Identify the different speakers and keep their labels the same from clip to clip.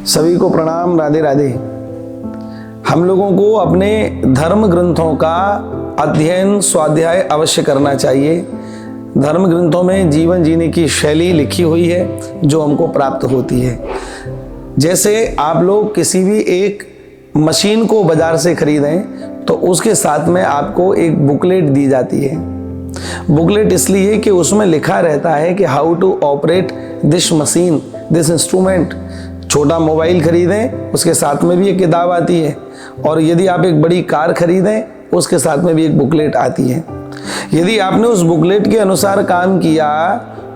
Speaker 1: सभी को प्रणाम, राधे राधे। हम लोगों को अपने धर्म ग्रंथों का अध्ययन स्वाध्याय अवश्य करना चाहिए। धर्म ग्रंथों में जीवन जीने की शैली लिखी हुई है जो हमको प्राप्त होती है। जैसे आप लोग किसी भी एक मशीन को बाजार से खरीदें तो उसके साथ में आपको एक बुकलेट दी जाती है। बुकलेट इसलिए कि उसमें लिखा रहता है कि how to operate this machine, this instrument. छोटा मोबाइल खरीदें उसके साथ में भी एक किताब आती है, और यदि आप एक बड़ी कार खरीदें उसके साथ में भी एक बुकलेट आती है। यदि आपने उस बुकलेट के अनुसार काम किया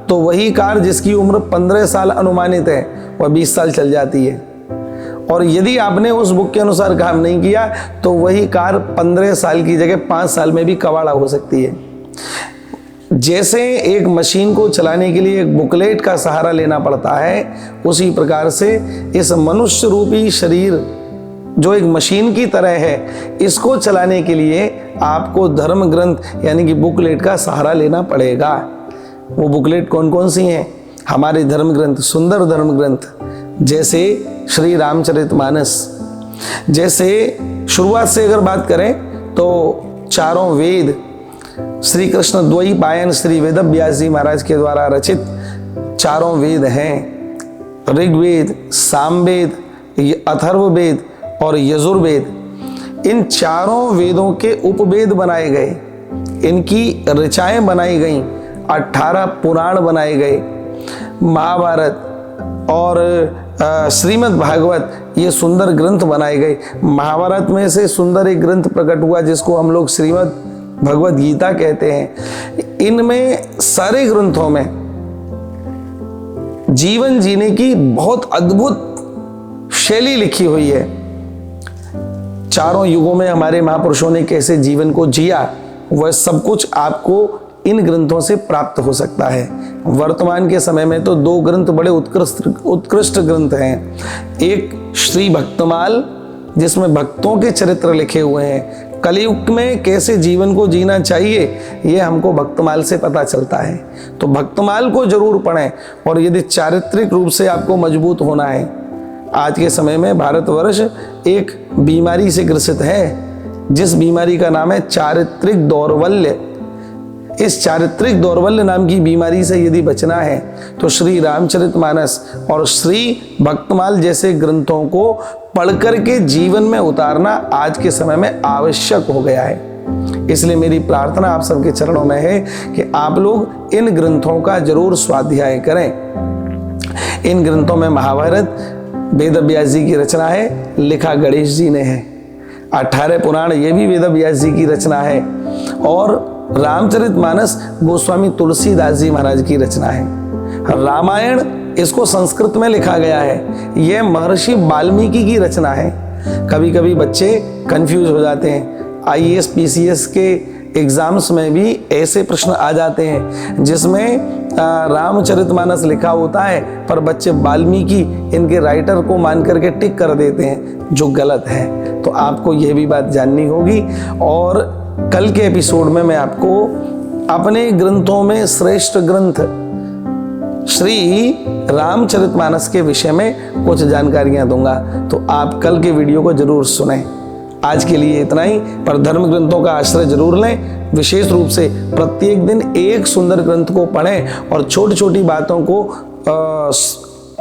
Speaker 1: तो वही कार जिसकी उम्र 15 साल अनुमानित है वह 20 साल चल जाती है, और यदि आपने उस बुक के अनुसार काम नहीं किया तो वही कार 15 साल की जगह 5 साल में भी कबाड़ा हो सकती है। जैसे एक मशीन को चलाने के लिए एक बुकलेट का सहारा लेना पड़ता है, उसी प्रकार से इस मनुष्य रूपी शरीर जो एक मशीन की तरह है, इसको चलाने के लिए आपको धर्म ग्रंथ यानी कि बुकलेट का सहारा लेना पड़ेगा। वो बुकलेट कौन कौन सी हैं? हमारे धर्म ग्रंथ, सुंदर धर्म ग्रंथ, जैसे श्री रामचरितमानस। जैसे शुरुआत से अगर बात करें तो चारों वेद श्री कृष्ण द्वैपायन श्री वेद व्यास जी महाराज के द्वारा रचित चारों वेद हैं। ऋग्वेद, सामवेद, अथर्ववेद और यजुर्वेद। इन चारों वेदों के उपवेद बनाए गए, इनकी ऋचाएं बनाई गईं, 18 पुराण बनाए गए। महाभारत और श्रीमद् भागवत ये सुंदर ग्रंथ बनाए गए। महाभारत में से सुंदर एक ग्रंथ प्रकट हुआ जिसको हम लोग श्रीमद् भगवत गीता कहते हैं। इनमें सारे ग्रंथों में जीवन जीने की बहुत अद्भुत शैली लिखी हुई है। चारों युगों में हमारे महापुरुषों ने कैसे जीवन को जिया, वह सब कुछ आपको इन ग्रंथों से प्राप्त हो सकता है। वर्तमान के समय में तो 2 ग्रंथ बड़े उत्कृष्ट ग्रंथ हैं। एक श्री भक्तमाल जिसमें भक्तों के चरित्र लिखे हुए हैं। कलयुग में कैसे जीवन को जीना चाहिए ये हमको भक्तमाल से पता चलता है, तो भक्तमाल को जरूर पढ़ें। और यदि चारित्रिक रूप से आपको मजबूत होना है, आज के समय में भारतवर्ष एक बीमारी से ग्रसित है जिस बीमारी का नाम है चारित्रिक दौर्बल्य। इस चारित्रिक दौर्बल्य नाम की बीमारी से यदि बचना है तो श्री रामचरितमानस और श्री भक्तमाल जैसे ग्रंथों को पढ़कर के जीवन में उतारना आज के समय में आवश्यक हो गया है। इसलिए मेरी प्रार्थना आप सबके चरणों में है कि आप लोग इन ग्रंथों का जरूर स्वाध्याय करें। इन ग्रंथों में महाभारत वेद व्यास जी की रचना है, लिखा गणेश जी ने है। 18 पुराण ये भी वेद व्यास जी की रचना है, और रामचरितमानस गोस्वामी तुलसीदास जी महाराज की रचना है। रामायण इसको संस्कृत में लिखा गया है, यह महर्षि वाल्मीकि की रचना है। कभी कभी बच्चे कंफ्यूज हो जाते हैं। IAS PCS के एग्जाम्स में भी ऐसे प्रश्न आ जाते हैं जिसमें रामचरितमानस लिखा होता है पर बच्चे वाल्मीकि इनके राइटर को मान करके टिक कर देते हैं, जो गलत है। तो आपको यह भी बात जाननी होगी। और कल के एपिसोड में मैं आपको अपने ग्रंथों में श्रेष्ठ ग्रंथ श्री रामचरितमानस के विषय में कुछ जानकारियां दूंगा, तो आप कल के वीडियो को जरूर सुनें। आज के लिए इतना ही, पर धर्म ग्रंथों का आश्रय जरूर लें। विशेष रूप से प्रत्येक दिन एक सुंदर ग्रंथ को पढ़ें और छोटी छोटी बातों को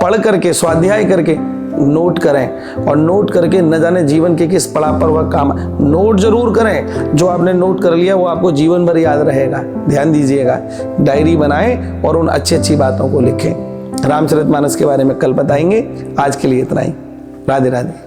Speaker 1: पढ़ करके स्वाध्याय करके नोट करें, और नोट करके न जाने जीवन के किस पड़ाव पर वह काम नोट जरूर करें। जो आपने नोट कर लिया वो आपको जीवन भर याद रहेगा। ध्यान दीजिएगा, डायरी बनाएं और उन अच्छी बातों को लिखें। रामचरितमानस के बारे में कल बताएंगे। आज के लिए इतना ही। राधे राधे।